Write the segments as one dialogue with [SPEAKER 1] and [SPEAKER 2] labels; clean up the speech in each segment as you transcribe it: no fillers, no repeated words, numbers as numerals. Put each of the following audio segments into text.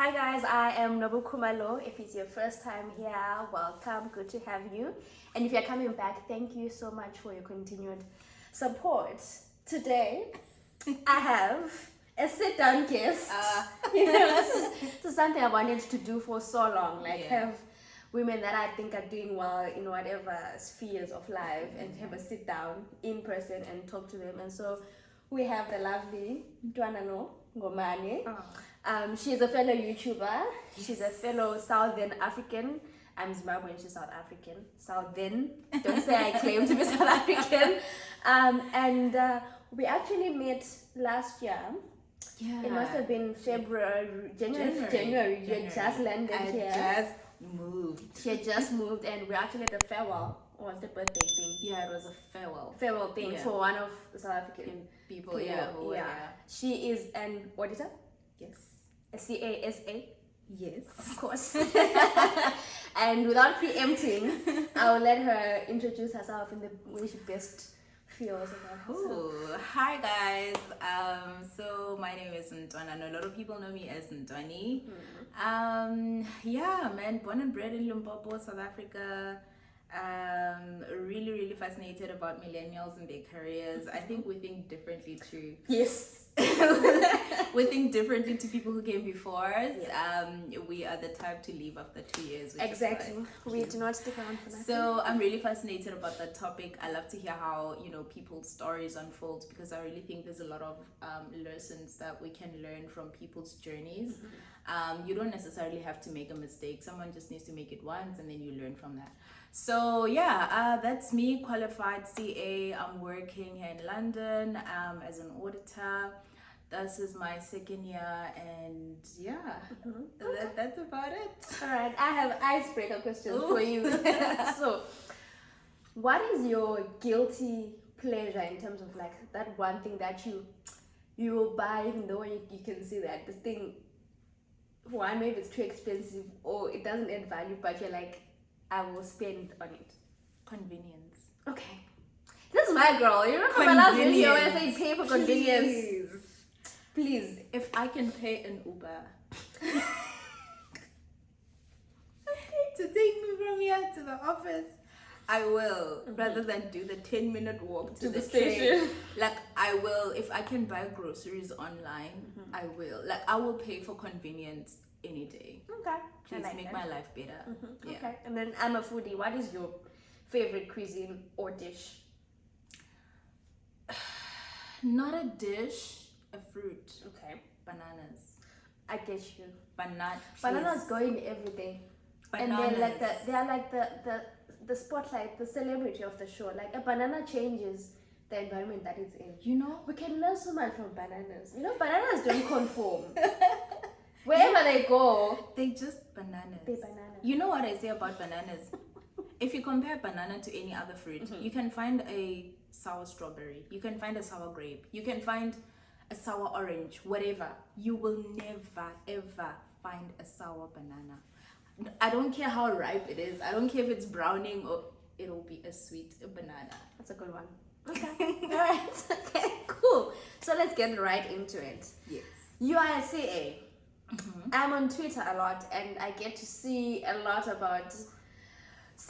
[SPEAKER 1] Hi guys, I am Nobu Kumalo. If it's your first time here, welcome. Good to have you. And if you're coming back, thank you so much for your continued support. Today, I have a sit-down guest. This is something I wanted to do for so long. Have women that I think are doing well in whatever spheres of life and have a sit down in person and talk to them. And so we have the lovely Ntwanie Ngomane. She's a fellow YouTuber. She's a fellow Southern African. I'm Zimbabwean, she's South African. Southern. Don't say I claim to be South African. We actually met last year. Yeah. It must have been January. You had just landed here.
[SPEAKER 2] She had just moved
[SPEAKER 1] and we're actually at a farewell. Or was the birthday thing?
[SPEAKER 2] Yeah, it was a
[SPEAKER 1] farewell thing for one of the South African
[SPEAKER 2] people.
[SPEAKER 1] She is an auditor.
[SPEAKER 2] Yes.
[SPEAKER 1] A CASA.
[SPEAKER 2] Yes,
[SPEAKER 1] of course. And without preempting, I will let her introduce herself in the way she best feels about herself.
[SPEAKER 2] Hi guys. So my name is Ntwanie, and a lot of people know me as Ntwanie. Born and bred in Limpopo, South Africa. Really fascinated about millennials and their careers. I think we think differently too.
[SPEAKER 1] Yes.
[SPEAKER 2] We think differently to people who came before us. We are the type to leave after 2 years.
[SPEAKER 1] Exactly. We do not stick around for nothing.
[SPEAKER 2] So I'm really fascinated about that topic. I love to hear how people's stories unfold, because I really think there's a lot of lessons that we can learn from people's journeys. You don't necessarily have to make a mistake. Someone just needs to make it once, and then you learn from that. So that's me, qualified CA. I'm working here in London as an auditor. This is my second year, and that's about it.
[SPEAKER 1] All right, I have icebreaker questions for you. So, what is your guilty pleasure in terms of like that one thing that you will buy even though you can see that this thing, one, maybe it's too expensive or it doesn't add value, but you're like, I will spend on it?
[SPEAKER 2] Convenience.
[SPEAKER 1] Okay. This is my girl. You remember my last video where I said pay for convenience? Please.
[SPEAKER 2] If I can pay an Uber to take me from here to the office, I will, rather than do the 10-minute walk to the station. Like, I will. If I can buy groceries online, I will. Like, I will pay for convenience any day.
[SPEAKER 1] Okay.
[SPEAKER 2] Please make my life better. Yeah.
[SPEAKER 1] Okay. And then I'm a foodie. What is your favorite cuisine or dish?
[SPEAKER 2] Not a dish, a fruit.
[SPEAKER 1] Okay.
[SPEAKER 2] Bananas.
[SPEAKER 1] I get you.
[SPEAKER 2] Bananas
[SPEAKER 1] go in every day.
[SPEAKER 2] Bananas.
[SPEAKER 1] And they're like the spotlight, the celebrity of the show. Like, a banana changes the environment that it's in. We can learn so much from bananas. Bananas don't conform. Wherever they go,
[SPEAKER 2] they just bananas.
[SPEAKER 1] They bananas.
[SPEAKER 2] You know what I say about bananas? If you compare banana to any other fruit, you can find a sour strawberry, you can find a sour grape, you can find a sour orange, whatever. You will never ever find a sour banana. I don't care how ripe it is. I don't care if it's browning, or it'll be a sweet banana.
[SPEAKER 1] That's a good one. Okay. All right. Okay. Cool. So let's get right into it.
[SPEAKER 2] Yes.
[SPEAKER 1] You are a CA. I'm on Twitter a lot, and I get to see a lot about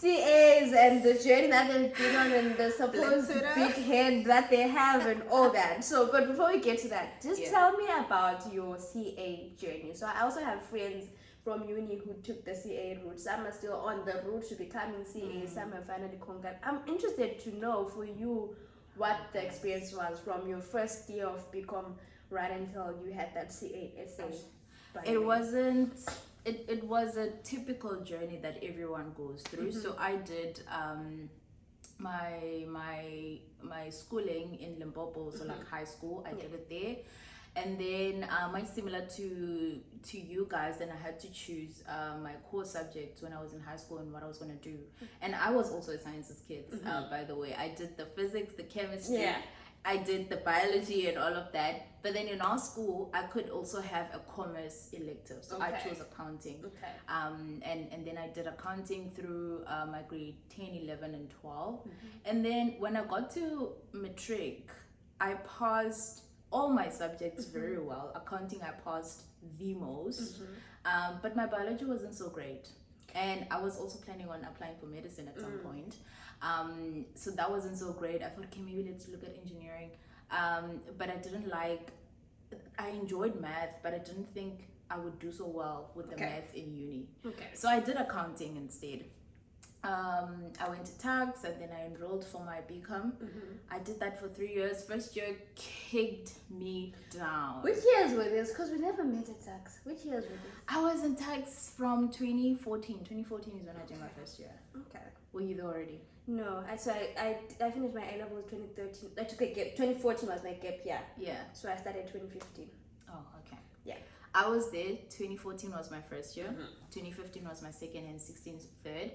[SPEAKER 1] CAs and the journey that they've been on and the supposed big head that they have and all that. So, but before we get to that, just tell me about your CA journey. So I also have friends from uni who took the CA route. Some are still on the route to becoming CA. Some have finally conquered. I'm interested to know for you what the experience was from your first year of BCom right until you had that CA essay.
[SPEAKER 2] It wasn't. It was a typical journey that everyone goes through. So I did my schooling in Limpopo, so like high school. I did it there, and then much similar to you guys. Then I had to choose my core subjects when I was in high school and what I was going to do. And I was also a sciences kid, by the way. I did the physics, the chemistry. Yeah. I did the biology and all of that. But then in our school, I could also have a commerce elective. So I chose accounting.
[SPEAKER 1] Okay.
[SPEAKER 2] And then I did accounting through my grade 10, 11, and 12. And then when I got to matric, I passed all my subjects very well. Accounting, I passed the most. But my biology wasn't so great. And I was also planning on applying for medicine at some point. So that wasn't so great. I thought, okay, maybe let's look at engineering. But I enjoyed math, but I didn't think I would do so well with the math in uni. So I did accounting instead. I went to tax and then I enrolled for my BCom. I did that for 3 years. First year kicked me down.
[SPEAKER 1] Which years were this? Because we never met at tax. Which years were this?
[SPEAKER 2] I was in tax from 2014. 2014 is when I did my first year.
[SPEAKER 1] Okay.
[SPEAKER 2] Were you there already?
[SPEAKER 1] No, I finished my A-levels 2013. I took a gap. 2014 was my gap year.
[SPEAKER 2] Yeah.
[SPEAKER 1] So I started 2015.
[SPEAKER 2] Oh, okay.
[SPEAKER 1] Yeah.
[SPEAKER 2] I was there. 2014 was my first year. 2015 was my second, and 16 third.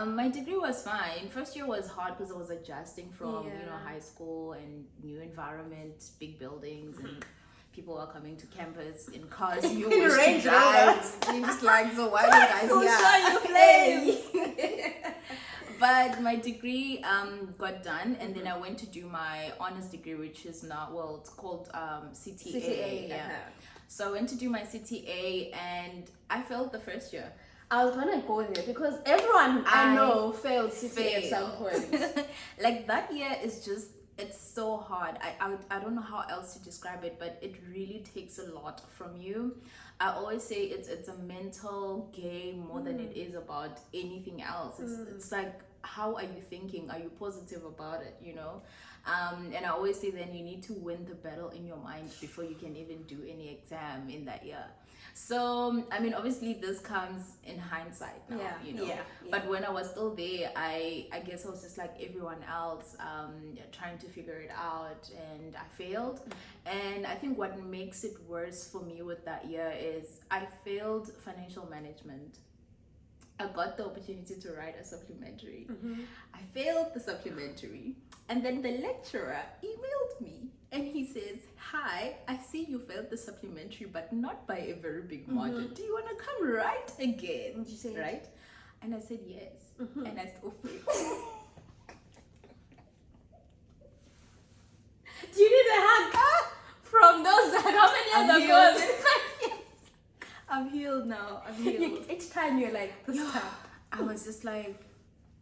[SPEAKER 2] My degree was fine. First year was hard because I was adjusting from high school and new environment, big buildings, and people were coming to campus in cars. You wish to drive. You just like, so why you guys here? But my degree got done, and then I went to do my honors degree, which is now, well, it's called CTA. Yeah. So I went to do my CTA, and I failed the first year.
[SPEAKER 1] I was gonna go there because everyone I know failed CTA at some point.
[SPEAKER 2] Like that year is just, it's so hard. I don't know how else to describe it, but it really takes a lot from you. I always say it's a mental game more than it is about anything else. It's like, how are you thinking? Are you positive about it? You know? And I always say then you need to win the battle in your mind before you can even do any exam in that year. So, I mean, obviously this comes in hindsight now, you know. But when I was still there, I guess I was just like everyone else, trying to figure it out, and I failed. And I think what makes it worse for me with that year is I failed financial management. I got the opportunity to write a supplementary. I failed the supplementary. And then the lecturer emailed me and he says, "Hi, I see you failed the supplementary, but not by a very big margin. Do you want to come write again?"
[SPEAKER 1] And you said,
[SPEAKER 2] right? And I said yes. And I still failed.
[SPEAKER 1] Do you need a hug from those that how many years ago?
[SPEAKER 2] I'm healed now. I'm healed.
[SPEAKER 1] Each time you're like, this time.
[SPEAKER 2] I was just like,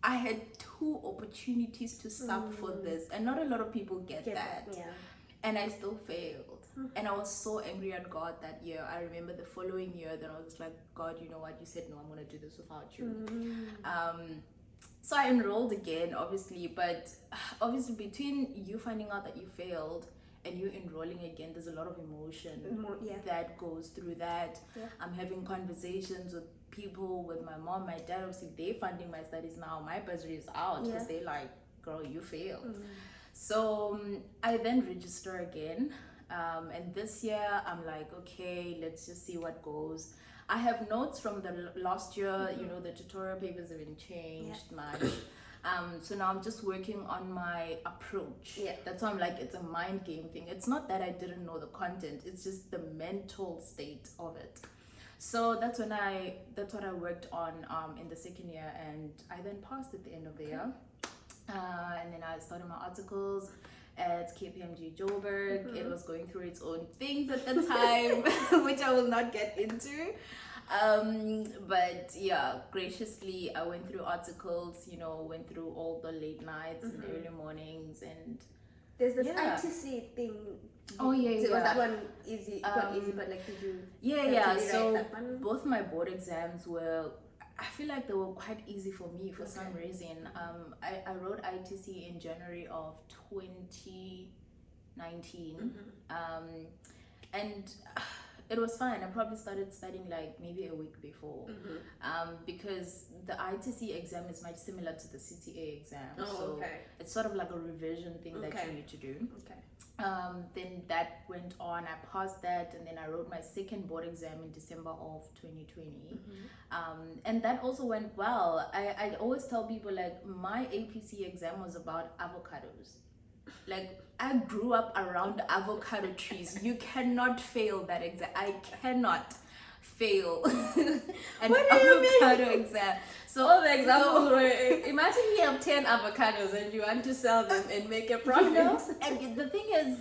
[SPEAKER 2] I had 2 opportunities to sub for this, and not a lot of people get that.
[SPEAKER 1] Yeah.
[SPEAKER 2] And I still failed. And I was so angry at God that year. I remember the following year that I was just like, God, you know what? You said, no, I'm going to do this without you. So I enrolled again, obviously. But obviously, between you finding out that you failed and you enrolling again, there's a lot of emotion that goes through that. I'm having conversations with people, with my mom, my dad. Obviously, they're funding my studies now. My bursary is out because they're like, girl, you failed. So I then register again. And this year, I'm like, okay, let's just see what goes. I have notes from the last year. You know, the tutorial papers haven't changed much. So now I'm just working on my approach. That's why I'm like, it's a mind game thing. It's not that I didn't know the content, it's just the mental state of it. So that's what I worked on in the second year, and I then passed at the end of the year. And then I started my articles at KPMG Joburg. It was going through its own things at the time, which I will not get into. But yeah, graciously I went through articles, you know, went through all the late nights and early mornings, and
[SPEAKER 1] there's this ITC thing.
[SPEAKER 2] Oh yeah.
[SPEAKER 1] So was that one easy? Not easy, but like, did you?
[SPEAKER 2] So both my board exams were, I feel like they were quite easy for me for some reason. I wrote ITC in January of 2019, and it was fine. I probably started studying like maybe a week before, because the ITC exam is much similar to the CTA exam. It's sort of like a revision thing that you need to do. Then that went on. I passed that, and then I wrote my second board exam in December of 2020, and that also went well. I always tell people, like, my APC exam was about avocados. Like, I grew up around avocado trees. You cannot fail that exam. I cannot fail an avocado exam. So
[SPEAKER 1] all the examples were, imagine you have 10 avocados and you want to sell them and make a profit.
[SPEAKER 2] You know? And the thing is,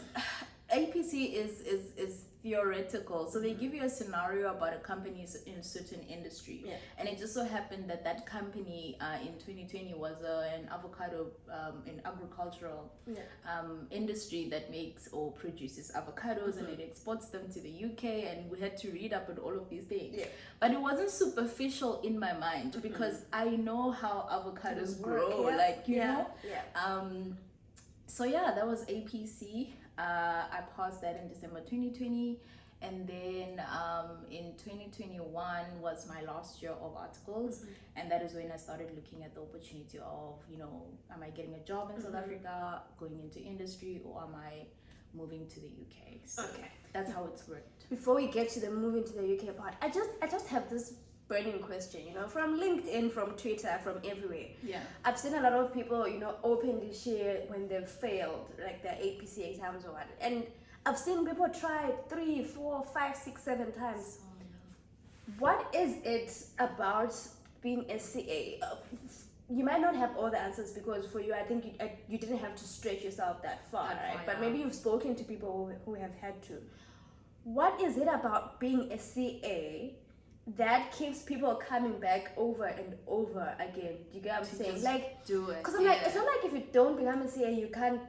[SPEAKER 2] APC is theoretical. So they give you a scenario about a company in a certain industry, and it just so happened that that company in 2020 was an avocado, an agricultural industry that makes or produces avocados, and it exports them to the UK. And we had to read up on all of these things, but it wasn't superficial in my mind because I know how avocados grow, like you know. So yeah, that was APC. I passed that in December 2020, and then in 2021 was my last year of articles, and that is when I started looking at the opportunity of, you know, am I getting a job in South Africa, going into industry, or am I moving to the UK? So that's how it's worked.
[SPEAKER 1] Before we get to the moving to the UK part, I just have this burning question, you know, from LinkedIn, from Twitter, from everywhere. I've seen a lot of people, you know, openly share when they've failed, like their APC exams or what, and I've seen people try 3, 4, 5, 6, 7 times. What is it about being a CA? You might not have all the answers because for you, I think you didn't have to stretch yourself that far, right? But maybe you've spoken to people who have had to. What is it about being a CA that keeps people coming back over and over again? Do you get what I'm saying? Like,
[SPEAKER 2] do it.
[SPEAKER 1] Because I'm like, it's not like if you don't become a CA, you can't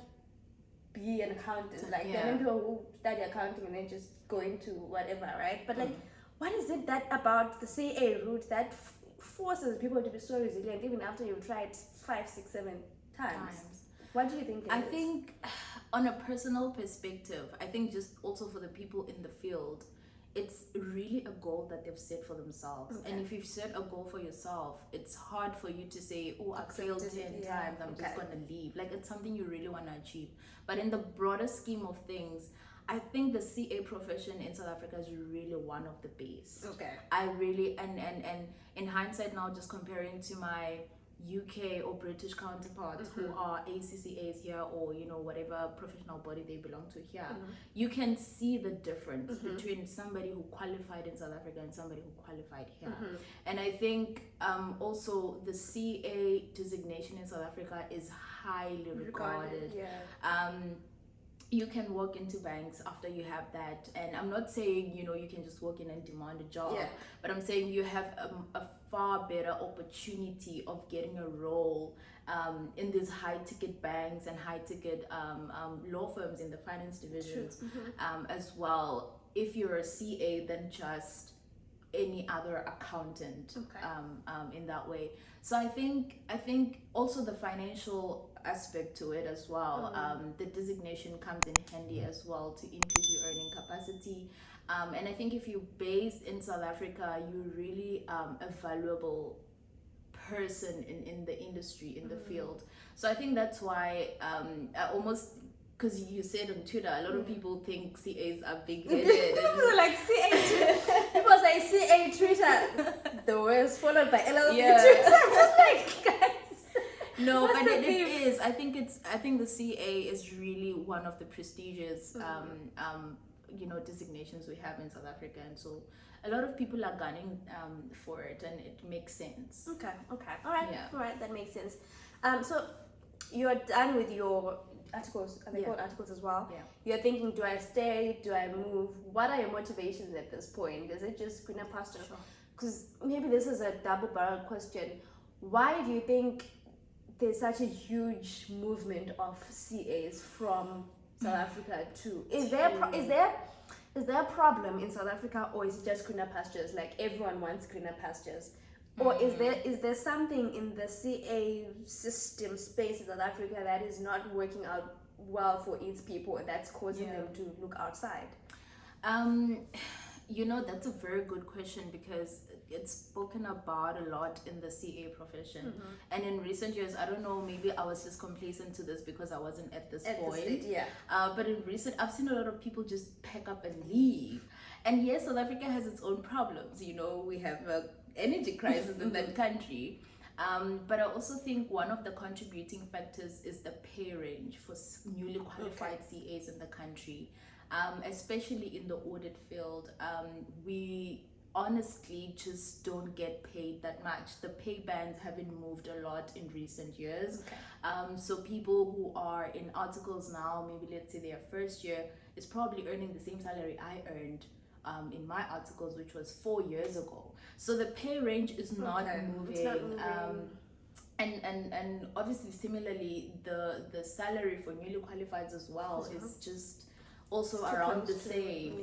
[SPEAKER 1] be an accountant. Like, there are many people who study accounting and then just go into whatever, right? But like, what is it that about the CA route that forces people to be so resilient even after you've tried 5, 6, 7 times? What do you think
[SPEAKER 2] I think on a personal perspective, I think just also for the people in the field, it's really a goal that they've set for themselves. And if you've set a goal for yourself, it's hard for you to say, oh, I've failed 10 times, I'm just going to leave. Like, it's something you really want to achieve. But in the broader scheme of things, I think the CA profession in South Africa is really one of the best. I really, and in hindsight now, just comparing to my UK or British counterparts who are ACCAs here, or you know, whatever professional body they belong to here, you can see the difference between somebody who qualified in South Africa and somebody who qualified here. And I think also the CA designation in South Africa is highly regarded. You can walk into banks after you have that, and I'm not saying, you know, you can just walk in and demand a job, but I'm saying you have a far better opportunity of getting a role in these high ticket banks and high ticket law firms in the finance divisions as well, if you're a CA, than just any other accountant in that way. So I think also the financial aspect to it as well. The designation comes in handy as well to increase your earning capacity. And I think if you're based in South Africa, you're really a valuable person in the industry, in the field. So I think that's why I almost, because you said on Twitter, a lot of people think CAs are big-headed.
[SPEAKER 1] People like CA people say CA Twitter, the worst, followed by LLB Twitter. Like, guys.
[SPEAKER 2] No, but it is. I think the CA is really one of the prestigious you know, designations we have in South Africa, and so a lot of people are gunning for it, and it makes sense.
[SPEAKER 1] Okay. All right, that makes sense. So you're done with your articles, and they call articles as well. You're thinking, do I stay? Do I move? What are your motivations at this point? Is it just greener pasture? Because maybe this is a double-barreled question. Why do you think there's such a huge movement of CAs from South Africa too? Is there a problem in South Africa, or is it just greener pastures? Like, everyone wants greener pastures, or is there something in the CA system space in South Africa that is not working out well for its people, and that's causing them to look outside?
[SPEAKER 2] You know, that's a very good question, because it's spoken about a lot in the CA profession. And in recent years, I don't know, maybe I was just complacent to this because I wasn't at this point. But in recent, I've seen a lot of people just pack up and leave. And yes, South Africa has its own problems. You know, we have an energy crisis in that country. But I also think one of the contributing factors is the pay range for newly qualified CAs in the country. Especially in the audit field, we honestly just don't get paid that much. The pay bands haven't moved a lot in recent years. So people who are in articles now, maybe let's say their first year, is probably earning the same salary I earned in my articles, which was 4 years ago. So the pay range is not moving.
[SPEAKER 1] It's not moving.
[SPEAKER 2] And obviously similarly the salary for newly qualified as well is just also around the same.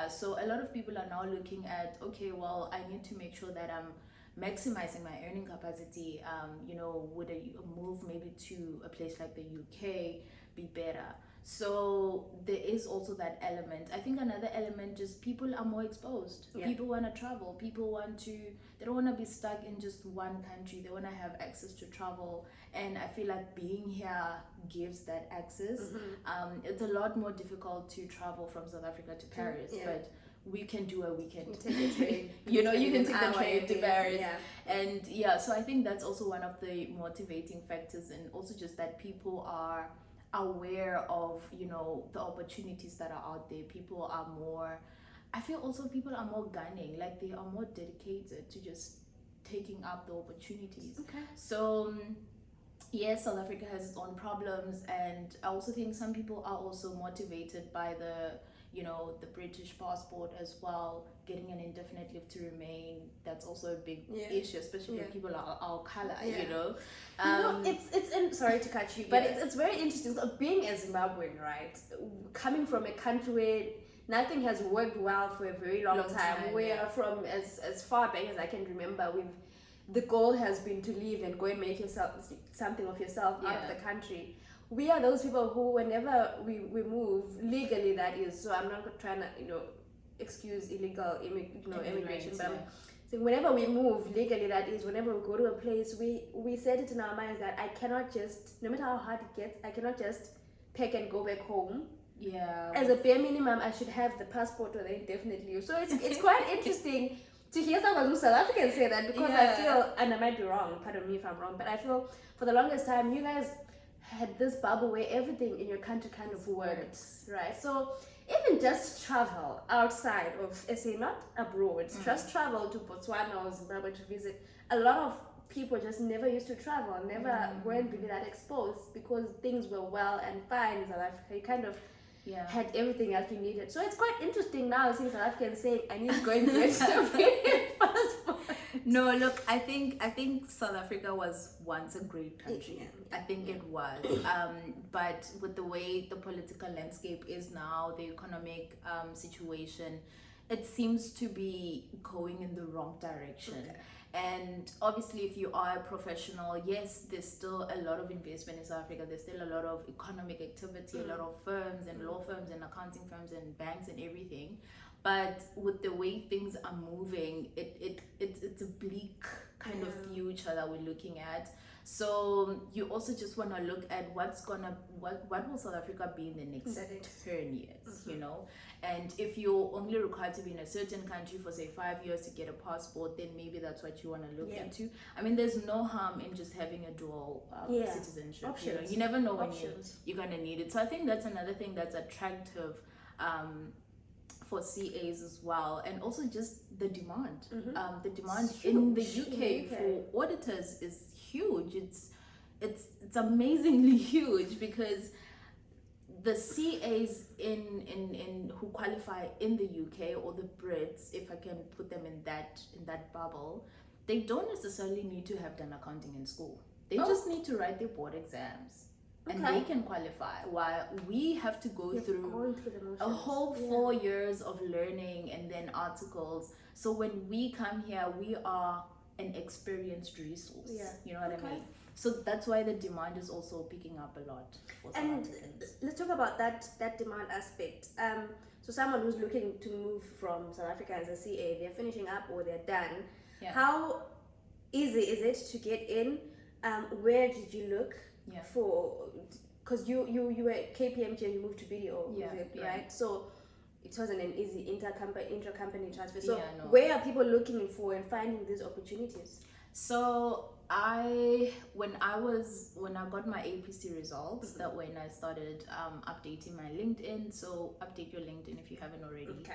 [SPEAKER 2] So a lot of people are now looking at, okay, well, I need to make sure that I'm maximizing my earning capacity. Would a move maybe to a place like the UK be better? So there is also that element. I think another element is people are more exposed. People want to travel. They don't want to be stuck in just one country. They want to have access to travel. And I feel like being here gives that access. It's a lot more difficult to travel from South Africa to Paris, but we can do a weekend.
[SPEAKER 1] You take the train.
[SPEAKER 2] You can take the train to Paris. And so I think that's also one of the motivating factors, and also just that people are aware of the opportunities that are out there. People are more gunning, like they are more dedicated to just taking up the opportunities. So yes, South Africa has its own problems, and I also think some people are also motivated by the British passport as well, getting an indefinite leave to remain. That's also a big issue, especially if people are our color.
[SPEAKER 1] Sorry to cut you, but it's very interesting. So being a Zimbabwean, right, coming from a country where nothing has worked well for a very long time. We are from as far back as I can remember. The goal has been to leave and go and make something of yourself out of the country. We are those people who, whenever we move legally, that is. So I'm not trying to excuse illegal immigration, but so whenever we move legally, that is, whenever we go to a place, we set it in our minds that I cannot just, no matter how hard it gets, I cannot just pack and go back home. As a bare minimum, I should have the passport or the indefinite leave. So it's quite interesting to hear someone who's South African say that, because I feel, and I might be wrong, pardon me if I'm wrong, but I feel for the longest time you guys had this bubble where everything in your country kind of worked, right? So even just travel outside of SA, not abroad, just travel to Botswana or Zimbabwe to visit. A lot of people just never used to travel, weren't really that exposed, because things were well and fine in South Africa. You kind of had everything else you needed. So it's quite interesting now seeing South Africans saying, I need to go and get a passport.
[SPEAKER 2] No, look, I think South Africa was once a great country. I think it was. But with the way the political landscape is now, the economic situation, it seems to be going in the wrong direction. And obviously, if you are a professional, yes, there's still a lot of investment in South Africa. There's still a lot of economic activity, a lot of firms and law firms and accounting firms and banks and everything. But with the way things are moving, it's a bleak kind of future that we're looking at. So you also just want to look at what will South Africa be in the next 10 years, And if you're only required to be in a certain country for say 5 years to get a passport, then maybe that's what you want to look into. I mean, there's no harm in just having a dual citizenship.
[SPEAKER 1] Options.
[SPEAKER 2] You never know when you're gonna need it. So I think that's another thing that's attractive for CAs as well, and also just the demand. The demand in the UK for auditors is huge. It's amazingly huge, because the CAs in who qualify in the UK, or the Brits, if I can put them in that bubble, they don't necessarily need to have done accounting in school. They just need to write their board exams. And they can qualify, while we have to go through a whole 4 years of learning and then articles. So when we come here, we are an experienced resource. You know what I mean? So that's why the demand is also picking up a lot for South Africans.
[SPEAKER 1] Let's talk about that demand aspect. So someone who's looking to move from South Africa as a CA, they're finishing up or they're done. How easy is it to get in? Where did you look? For, because you were at KPMG and you moved to BDO, right? So it wasn't an easy intra-company transfer. So where are people looking for and finding these opportunities?
[SPEAKER 2] So when I got my APC results, that when I started updating my LinkedIn. So update your LinkedIn if you haven't already.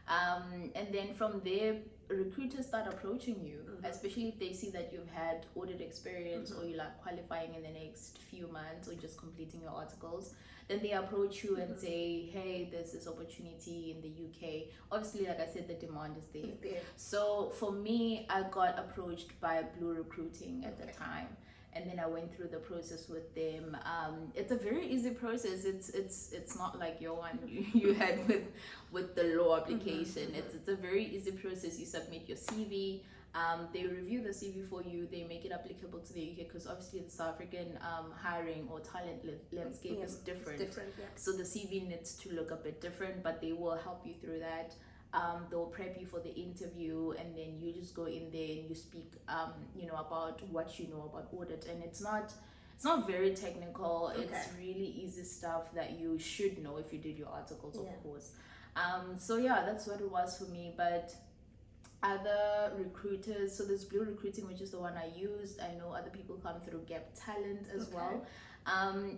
[SPEAKER 2] And then from there, recruiters start approaching you, especially if they see that you've had audit experience or you're like qualifying in the next few months or just completing your articles. Then they approach you and say, hey, there's this opportunity in the UK. Obviously, like I said, the demand is there. So for me, I got approached by Blue Recruiting at the time. And then I went through the process with them. It's a very easy process. It's not like your one you had with the law application. It's a very easy process. You submit your CV. They review the CV for you. They make it applicable to the UK because obviously the South African hiring or talent landscape is different. So the CV needs to look a bit different, but they will help you through that. They'll prep you for the interview, and then you just go in there and you speak about what you know about audit. And it's not very technical. It's really easy stuff that you should know if you did your articles, of course. So yeah, that's what it was for me. But other recruiters, so there's Blue Recruiting, which is the one I used. I know other people come through Gap Talent as well.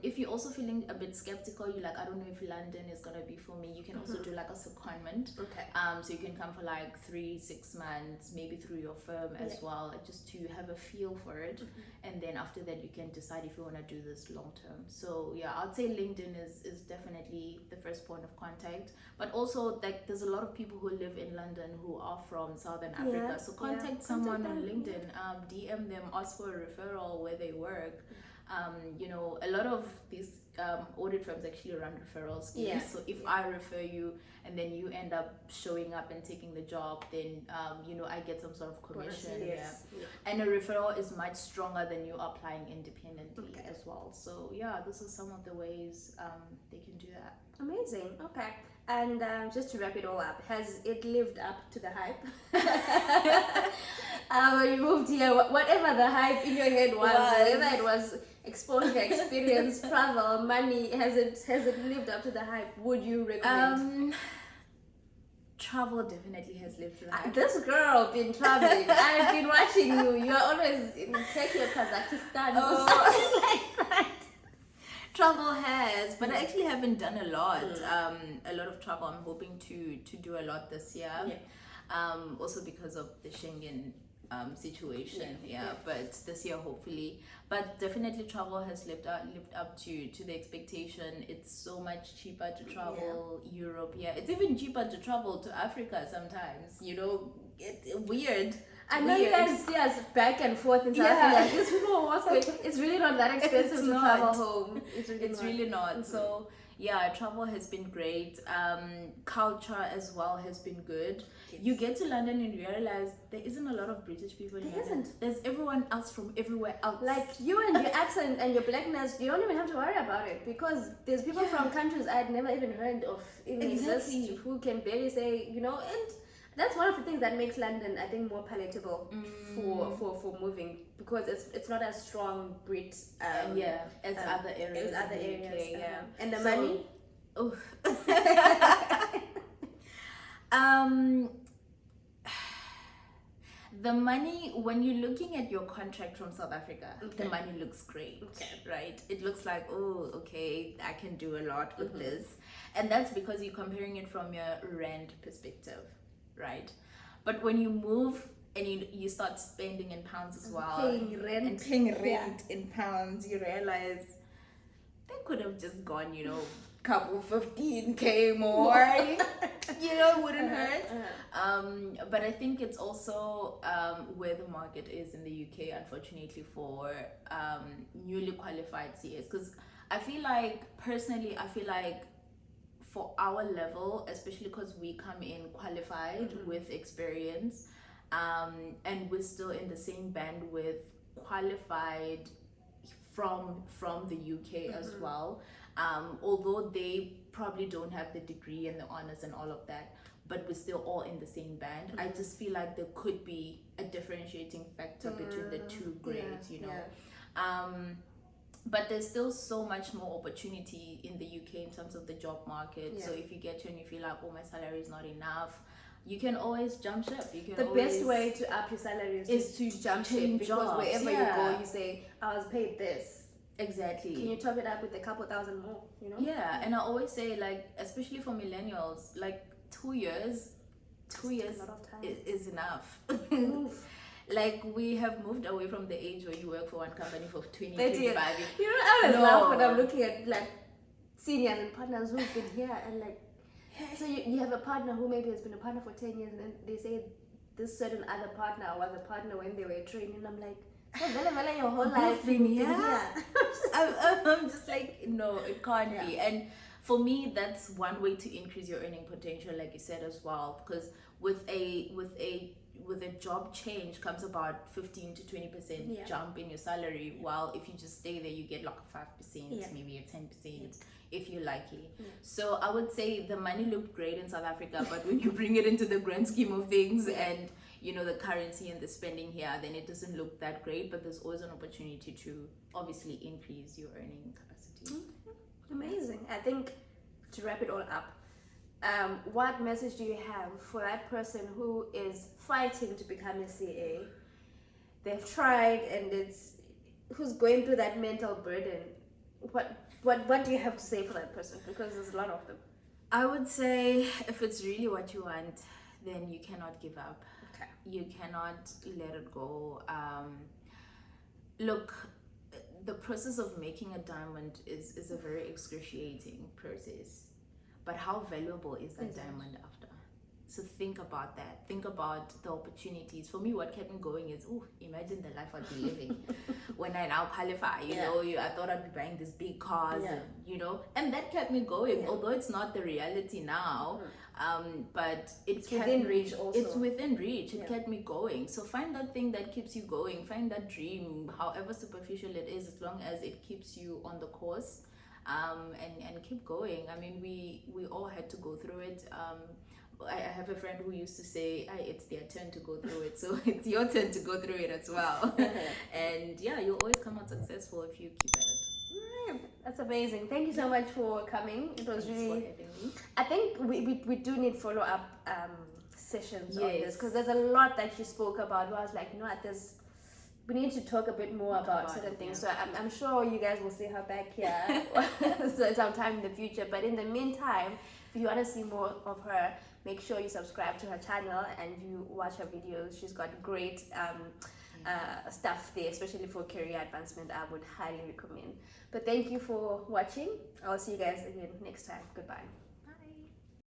[SPEAKER 2] If you're also feeling a bit skeptical, you're like, I don't know if London is gonna be for me, you can also do like a secondment. So you can come for like 3-6 months, maybe through your firm as well, just to have a feel for it. And then after that, you can decide if you want to do this long term. So yeah, I'd say LinkedIn is definitely the first point of contact. But also, like, there's a lot of people who live in London who are from Southern Africa. So contact someone on LinkedIn, DM them, ask for a referral where they work. A lot of these audit firms actually run referral schemes. So if I refer you and then you end up showing up and taking the job, then I get some sort of commission. And a referral is much stronger than you applying independently as well. So yeah, this is some of the ways they can do that.
[SPEAKER 1] Amazing. Okay. And just to wrap it all up, has it lived up to the hype? When you moved here, whatever the hype in your head was, whether it was exposure, experience, travel, money, has it lived up to the hype? Would you recommend?
[SPEAKER 2] Travel definitely has lived to the hype.
[SPEAKER 1] This girl been traveling. I've been watching you. You're always in Turkey or Kazakhstan or something like that.
[SPEAKER 2] Travel has, but I actually haven't done a lot. A lot of travel. I'm hoping to do a lot this year. Also because of the Schengen situation. But this year hopefully. But definitely travel has lived up to the expectation. It's so much cheaper to travel Europe. It's even cheaper to travel to Africa sometimes. It's weird.
[SPEAKER 1] I know you guys see us back and forth in South Africa. These people are it's really not that expensive to travel home. It's really not.
[SPEAKER 2] So yeah, travel has been great. Culture as well has been good. You get to London and you realize there isn't a lot of British people in London. There's everyone else from everywhere else.
[SPEAKER 1] Like you and your accent and your blackness, you don't even have to worry about it because there's people from countries I'd never even heard of even exist who can barely say, and that's one of the things that makes London, I think, more palatable for moving because it's not as strong Brit
[SPEAKER 2] as other areas.
[SPEAKER 1] And the money.
[SPEAKER 2] The money, when you're looking at your contract from South Africa, the money looks great, right? It looks like, I can do a lot with this. And that's because you're comparing it from your rand perspective, right? But when you move and you start spending in pounds as well,
[SPEAKER 1] paying rent
[SPEAKER 2] in pounds, you realize they could have just gone, couple 15k more, wouldn't hurt. But I think it's also where the market is in the UK, unfortunately, for newly qualified CAs. Because I feel like for our level, especially because we come in qualified with experience, and we're still in the same band with qualified from the UK as well. Although they probably don't have the degree and the honors and all of that, but we're still all in the same band. I just feel like there could be a differentiating factor between the two grades, but there's still so much more opportunity in the UK in terms of the job market. So if you get here and you feel like, my salary is not enough, you can always jump ship.
[SPEAKER 1] The best way to up your salary is to jump ship, because wherever you go, you say, I was paid this.
[SPEAKER 2] Exactly.
[SPEAKER 1] Can you top it up with a couple thousand more,
[SPEAKER 2] And I always say, like, especially for millennials, like 2 years 2 years
[SPEAKER 1] a lot of time.
[SPEAKER 2] is enough. Like, we have moved away from the age where you work for one company for 20, 25 years.
[SPEAKER 1] You know, I always
[SPEAKER 2] No.
[SPEAKER 1] laugh when I'm looking at like seniors and partners who've been here and like, so you have a partner who maybe has been a partner for 10 years and then they say this certain other partner was a partner when they were training. I'm like, so Vela, your whole life
[SPEAKER 2] been
[SPEAKER 1] you've
[SPEAKER 2] here. I'm just like, no, it can't be. And for me, that's one way to increase your earning potential, like you said as well, because with a job change comes about 15 to 20% jump in your salary, while if you just stay there you get like a 5%, maybe a 10% if you're lucky. So I would say the money looked great in South Africa, but when you bring it into the grand scheme of things and you know the currency and the spending here, then it doesn't look that great. But there's always an opportunity to obviously increase your earning capacity.
[SPEAKER 1] Amazing. I think to wrap it all up, what message do you have for that person who is fighting to become a CA? They've tried and who's going through that mental burden? What do you have to say for that person? Because there's a lot of them.
[SPEAKER 2] I would say if it's really what you want, then you cannot give up.
[SPEAKER 1] Okay.
[SPEAKER 2] You cannot let it go. Look, the process of making a diamond is a very excruciating process. But how valuable is that diamond after? So think about that. Think about the opportunities. For me, what kept me going is, imagine the life I'd be living when I now qualify. You know, I thought I'd be buying these big cars, and, you know, and that kept me going. Although it's not the reality now, but it's
[SPEAKER 1] within reach also.
[SPEAKER 2] It's within reach. It kept me going. So find that thing that keeps you going. Find that dream, however superficial it is, as long as it keeps you on the course. And keep going. I mean, we all had to go through it. I have a friend who used to say, it's their turn to go through it, so it's your turn to go through it as well. And yeah, you'll always come out successful if you keep at it.
[SPEAKER 1] That's amazing. Thank you so much for coming. It was
[SPEAKER 2] Thanks
[SPEAKER 1] really
[SPEAKER 2] for having me.
[SPEAKER 1] I think we do need follow-up sessions on this, because there's a lot that you spoke about where I was like, you know what, we need to talk a bit more about certain things. So I'm sure you guys will see her back here sometime in the future. But in the meantime, if you want to see more of her, make sure you subscribe to her channel and you watch her videos. She's got great stuff there, especially for career advancement. I would highly recommend. But thank you for watching. I'll see you guys again next time. Goodbye.